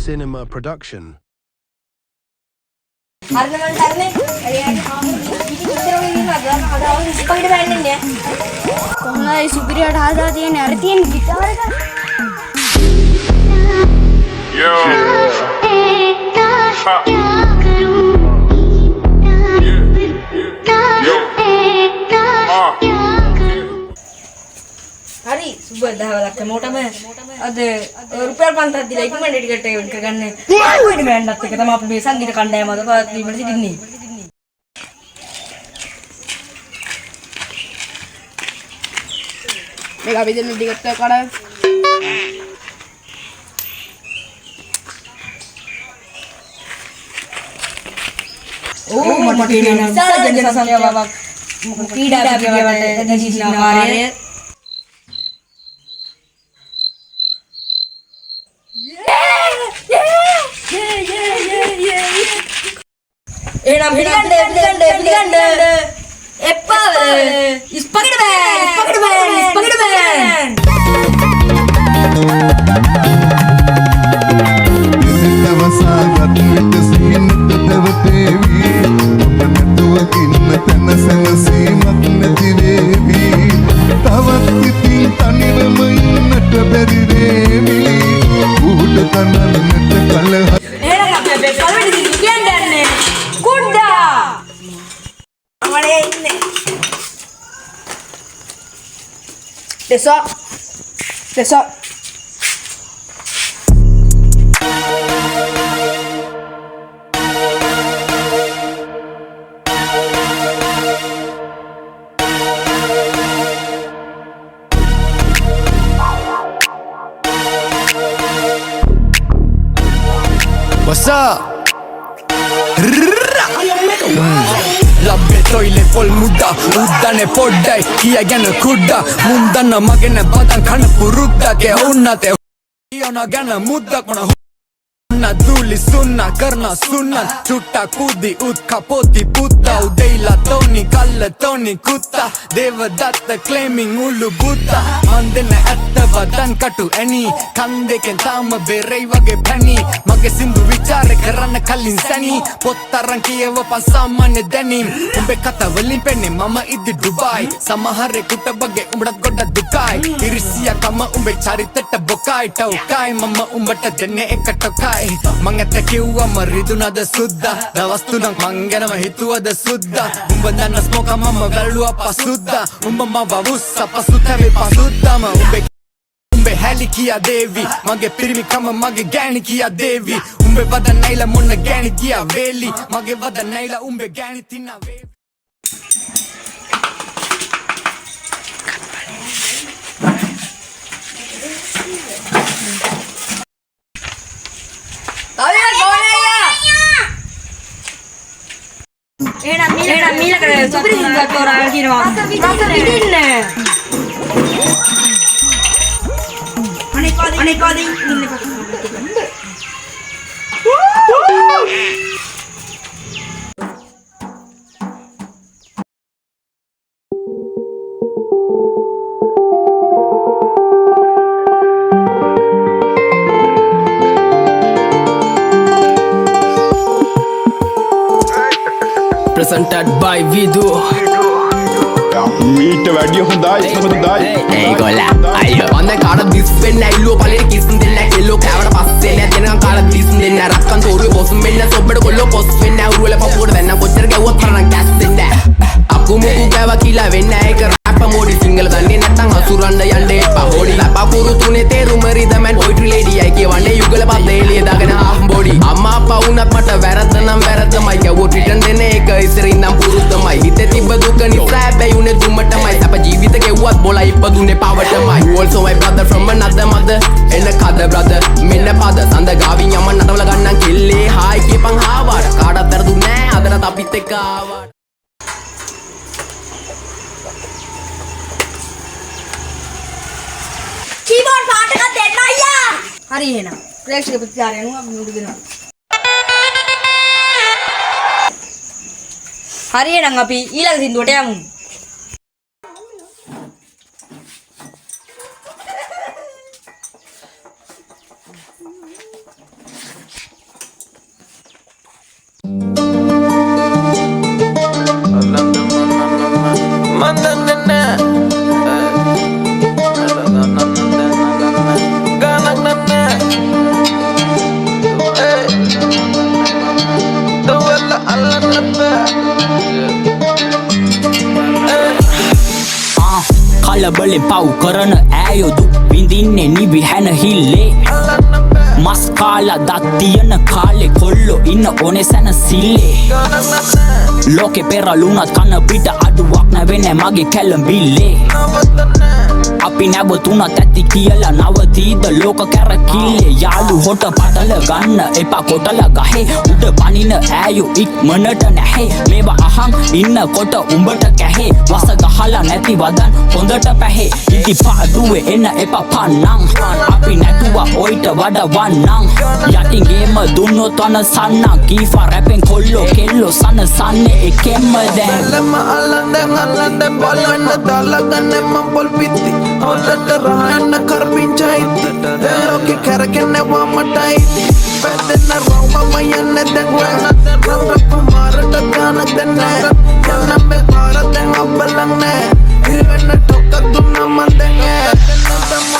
cinema production. Hari, subuh dah balak motor में अदे रुपया 5,000 दिलाई की मैंने टिकट करने कोई नहीं मैंने नत्ते kita माप बेसान kita कंडे है मतलब बात नहीं बड़ी दिन्नी मेरा भी जल्दी टिकट का करा oh मटकी ना सारा जन सामने बाबा कीड़ा भी गया बाटे नजीज ना मारे Enak, Spider-Man. Besok. What's up? Labbe toile pol muda uddane poddai kiyagana kudda mundana magene badan kan purudda ke unnate iona gana mudda kona na duli sunna karna sunna chutta kudi utka poti putta udeila toni kalla toni kutta devadatta claiming ulu buddha mandena atta badan katu any kandeken tama berei wage pani mage sindu vichare karana kallin sani pottaran kiyewa pasamane denim umbe kata walin penne mama idi dubai samahare kutta bage umdat godda dukai irsiya kama umbe charitetta bokai taukai mama umbata denne ekatokai Mangata kiwa maridunada sudda Dawastunang manganama hituwada sudda Umbandana smoka mama galua pasudda Umbama vavussa pasutave pasudda ma Umbe heli kiya devi Mage pirimi kama mage gani kiya devi Umbe vada naila monna gani kiya veli Mage vada naila umbe gani tina vevi Enak mila kare super juga orang kiri mah. Masa bikin ne. Anek kadi ini Presented by Vidu Meet වැඩිය හොඳයි ඒගොල්ලා අයියෝ වන්දේ කාට දිස් වෙන්න ඇයිලෝ පළේ කිස්න් දෙන්න කෙල්ලෝ කෑවට පස්සේ නෑ දෙනකන් කාට දිස් දෙන්න රක්කන් තෝරුවේ බොස් වෙන්න සොබ්බඩ කොල්ලෝ පොස් වෙන්න උරුවල පපුවට දැන්න කොච්චර ගැව්වත් තරණ කැස් දෙන්න අකු මුකු ගෑවා කියලා වෙන්න ඒක රැප් මොඩි සිංගල දන්නේ නැත්තම් අසුරන්න යන්න එපා හොඩි ලපා කුරු තුනේ තේරුම රිදමන් පොයිට්‍රි ලේඩි අය කියවන්නේ යුගල පස්සේ එළිය දාගෙන හාෆ් බොඩි අම්මා අප්පා වුණත් මට වැරද්ද නම් වැරද්දමයි ගැව්වොත් රිටර්න් දෙන එක ඉස්සරින් නම් පුරුද්දමයි හිතේ තිබ්බ දුක නිසා හැබැයි උනේ දුමටමයි සප ජීවිත ගෙව්වත් බොලා ඉපදුනේ පවටමයි you also my brother from another mother එන්න කද brother මෙන්න පද සඳ ගාවින් යමන් නටවල ගන්නම් කෙල්ලේ හායි කියපන් හාවට කාටවත් වැරදුන්නේ නෑ අදටත් අපිත් එක්ක ආවා keyboard පාට එකක් දෙන්න අයියා. හරි එහෙනම්. ප්‍රේක්ෂක ප්‍රතිචාරය අනුව අපි මුඩු දෙනවා. හරි එහෙනම් අපි ඊළඟ සින්දුවට යමු. වලින් පව් කරන ඈයෝ දුක් විඳින්නේ නිවි හැන හිල්ලේ මස් කාලා දත් තියන කාලේ කොල්ලෝ ඉන්න ඕනේ සැනසිල්ලේ ලෝකේ පෙරළුණත් කන පිට අඩුවක් නැවෙන්නේ මගේ කැළඹිල්ලේ අපි නැවතුනත් ඇති කියලා නවතීද ලෝක කැරකිල්ලේ යාළු හොට පටල ගන්න එපා කොටල ගහේ උඩ පනින ඈයෝ ඉක්මනට නැහැ මේවා අහන් ඉන්නකොට උඹට කැහේ වස ගහලා නැති වදන් හොඳට පැහේ ඉති පාඩුවේ එන්න එපා පන්නං අපි නැතුව ඔයිට වඩා වන්නං යටින් ගේම දුන්නොත් අන සන්න කීෆා රැපෙන් කොල්ලෝ කෙල්ලෝ සන සන්නේ එකෙන්ම දැන් Alande balanda dalagane mambol pitti Olata rahana karbincha itti Loki karakene wamata itti Pedena roma mayane dengwana Rapa marata gana denne Yana me bharate abbalangne Irvena tokka dunna mandenge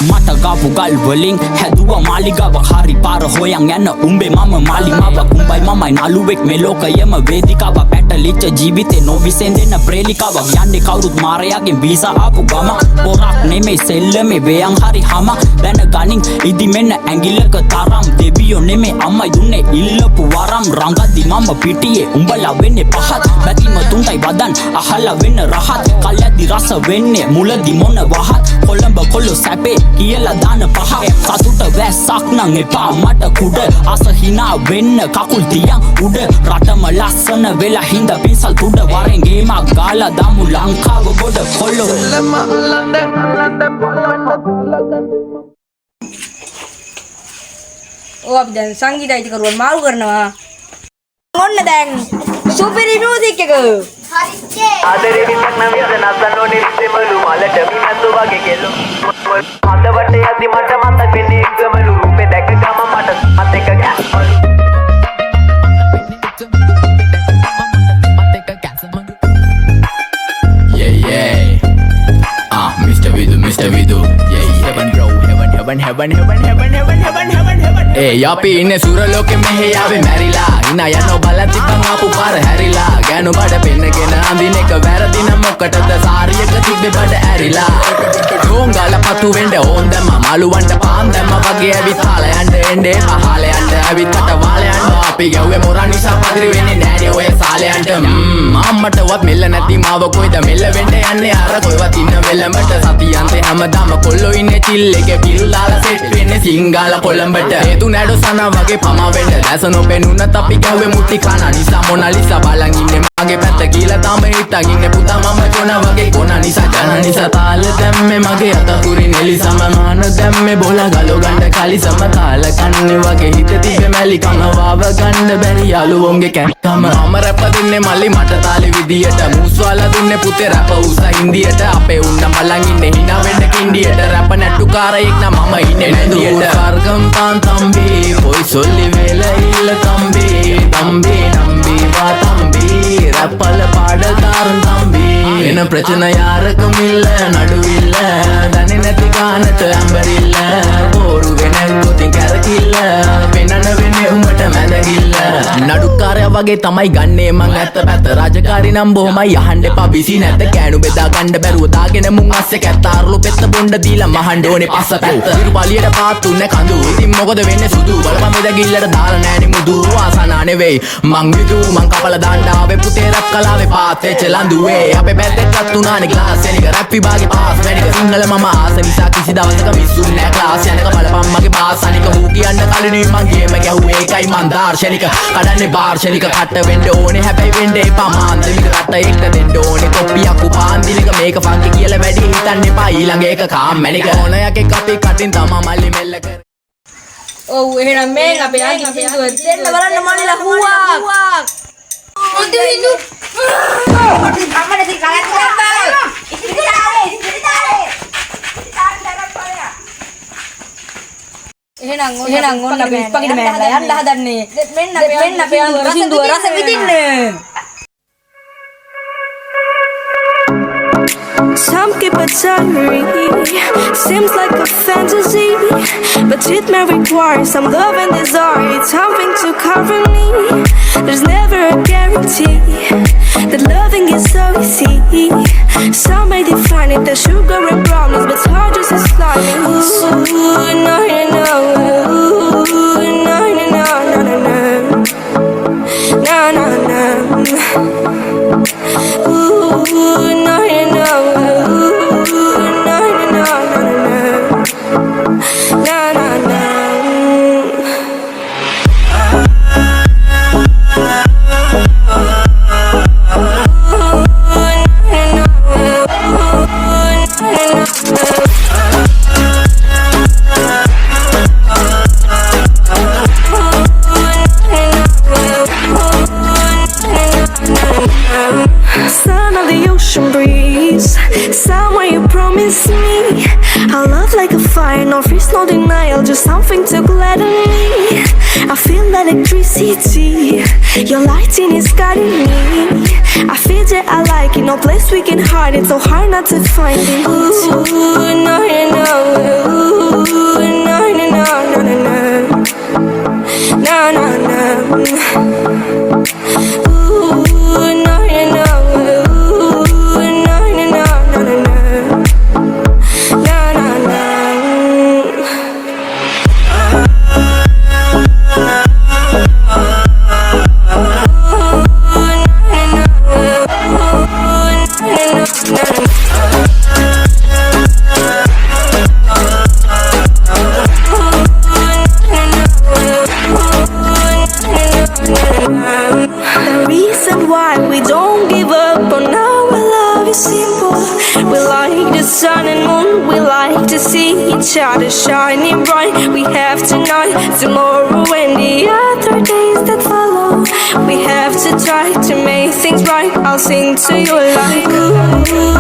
මට ගාපු ගල් වලින් හැදුව මාලිගාවක් හරි පාර හොයන් යන උඹේ මම මාලිමාවක් උඹයි මමයි නළුවෙක් මේ ලෝකයේම වේදිකාවක් පැටලිච්ච ජීවිතේ නොවිසෙන්දෙන ප්‍රේලිකාවක් යන්නේ කවුරුත් මාරයාගෙන් වීසා ආපු ගම පොරක් නෙමෙයි සෙල්ලමේ වේයන් හරි හම දැන ගනින් ඉදි මෙන්න ඇඟිල්ලක තරම් දෙවියෝ නෙමෙයි අම්මයි දුන්නේ ඉල්ලපු වරම් රංගද්දි මම පිටියේ උඹලා වෙන්නේ පහත් බැතිම තුන්ටයි වදන් අහලා වෙන්න රහත් කල්යද්දි රස වෙන්නේ මුලදි මොන වහත් කොළඹ කොල්ලෝ සැපේ කියලා දාන පහ සතුට වැස්සක් නං එපා මට කුඩ අස හිනා වෙන්න කකුල් තියන් උඩ රටම ලස්සන වෙලා හින්ද පින්සල් තුඩ වරෙන් ගේමක් ගාලා දාමු ලංකාව ගොඩ කොල්ලෝ ඕ අපි දැන් සංගීත අයිතිකරුවන් මාරු කරනවා ඔන්න දැන් සුපිරි මියුසික් එක ආදරේ විතක් නම් විස නසන්න ඕනේ විසෙමලු මලට මිනතු වගේ කෙලු හදවට යදි මට මතක් වෙන්නේ එකමලු රූපේ දැක ගම මට මත් එක ගැස්මලු Mr. Vidu yeah heaven bro heaven ඒ අපි ඉන්නේ සුරලෝකෙ මෙහෙ ආවේ මැරිලා ඉනා යනෝ බලන් තිබ්බන් ආපු පාර හැරිලා ගෑනු බඩ පෙන්නගෙන අඳින එක වැරදි නම් මොකටද සාරියක තිබ්බේ බඩ ඇරිලා ඩෝංගල පතු වෙන්න ඕන් දැම්ම මලුවන්ට පාන් දැම්ම වගේ ඇවිත් හාල යන්න එන්නේ පහල යන්න ඇවිත් කට වාල යන්න අපි ගැව්වේ මොරා නිසා පදිරි වෙන්නේ නෑනේ ඔය සාලයන්ට අම්මටවත් මෙල්ල නැති මාව කොයිද මෙල්ල වෙන්න යන්නේ අර කොයිවත් ඉන්න වෙලමට සතියන්තේ හැමදාම කොල්ලෝ ඉන්නේ චිල් එකේ පිරුලාලා සෙට් වෙන්නේ සිංගාල කොළඹට හේතු නැඩෝ සනා වගේ පමා වෙන්න දැස නොපෙනුනත් අපි ගැව්වේ මුටි කන නිසා මොනාලිසා බලන් ඉන්නේ මගේ පැත්ත කියලා තම හිටන් ඉන්නේ පුතා මම ජොන වගේ කොන නිසා ජන නිසා තාල දැම්මේ මගේ අතකුරින් එලිසම මාන දැම්මේ බෝලා ගලෝ ගන්න කලිසම තාල කන්නේ වගේ හිත තිබ්බේ මැලි කම වාව ගන්න බැරි යාළුවෝන්ගේ කැක්කම මම රැප දුන්නේ මල්ලි මට තාලේ විදියට මූස්වාලා දුන්නේ පුතේ රැප උසා ඉන්දියට අපේ උන්න බලන් ඉන්නේ hina වෙන්න කින්ඩියට රැප නැට්ටුකාරයෙක් නම් මම ඉන්නේ නැන්දියට ස්වර්ගම් තාන් තම්බි පොයි සොල්ලි වෙල ඉල්ල තම්බි තම්බි නම්බි වා තම්බි රැප්පල පාඩකාරන් තම්බි වෙන ප්‍රචන යාරකම ඉල්ල නඩුවිල්ල දන්නේ නැති ගානට ඇම්බරිල්ල බෝරු වෙන ගොතින් කැරකිල්ල වෙනන වෙන්නේ උඹට මැදගිල්ල නඩුකාරයා වගේ තමයි ගන්නේ මං ඇත්ත පැත්ත රාජකාරී නම් බොහොමයි අහන්න එපා බිසි නැත කෑනු බෙදා ගන්න බැරුව දාගෙන මුන් අස්සේ කැත්තාරුළු පෙත්ත බොණ්ඩ දීලා මහන්න ඕනේ පස්ස පැත්ත ඉරු බලියට පාත්තු නැ කඳු ඉතින් මොකද වෙන්නේ සුදු බලපන් මෙදගිල්ලට දාලා නෑනේ මුදු ආසනා නෙවෙයි මං විදු මං කපල දාන්න ආවේ පුතේ රැප් කලාවේ පාත් වෙච්ච ලඳුවේ අපේ පැත්තට තුනානේ ක්ලාස් එනික රැප් විභාගේ පාස් වෙනික සිංහල මම ආස නිසා කිසි දවසක මිස්සුන්නේ නෑ ක්ලාස් යනක බලපන් මගේ පාස් අනික හූ කියන්න කලිනුයි මං ගේම ගැහුවේ ඒකයි මං දාර්ශනික කඩන්නේ වාර්ෂනික කට වෙන්න ඕනේ හැබැයි වෙන්න එපා මාන්දමික රට එක්ක දෙන්න ඕනේ කොප්පියක් උපාන්දිලික මේක ෆන්කි කියලා වැඩි හිතන්න එපා ඊළඟ එක කාම්මැනික ඕනයක් එක්ක අපි කටින් තමා මල්ලි මෙල්ල කර ඔව් එහෙනම් මේ අපේ අයිති සින්දුව දෙන්න බලන්න මල්ලිලා හුවක් ඉදු අම්මනේ ඉතින් කලක් කරපෑ ඉතින් තාලේ එහෙනම් ඔන්න අපි ඉස්පගිට මෑන්ලා යන්න හදන්නේ මෙන්න අපේ සින්දුව රස විඳින්න Some keep it diary, seems like a fantasy, but treat me requires some love and desire. It's something to cover me. There's never a guarantee that loving is so easy. Some may define it as sugar and brownies, but it's hard just as slimy. Ooh, no, no, no. Ooh, no, no, no, no, no, no. No, no, no. Ooh, no, no, no. Ooh, no, no, no, no, no, no. No, no, no. Son of the ocean breeze, somewhere you promised me a love like a fire, no fears, no denial, just something to gladden me. I feel electricity, your lighting is guiding me. I feel that I like it, no place we can hide it, so hard not to find it. Ooh, no, no, no. Ooh, no, no, no, no, no, no. No, no, no. The reason why we don't give up on our love is simple. We like the sun and moon, we like to see each other shining bright. We have tonight, tomorrow and the other days that follow. We have to try to make things right. I'll sing to you like ooh.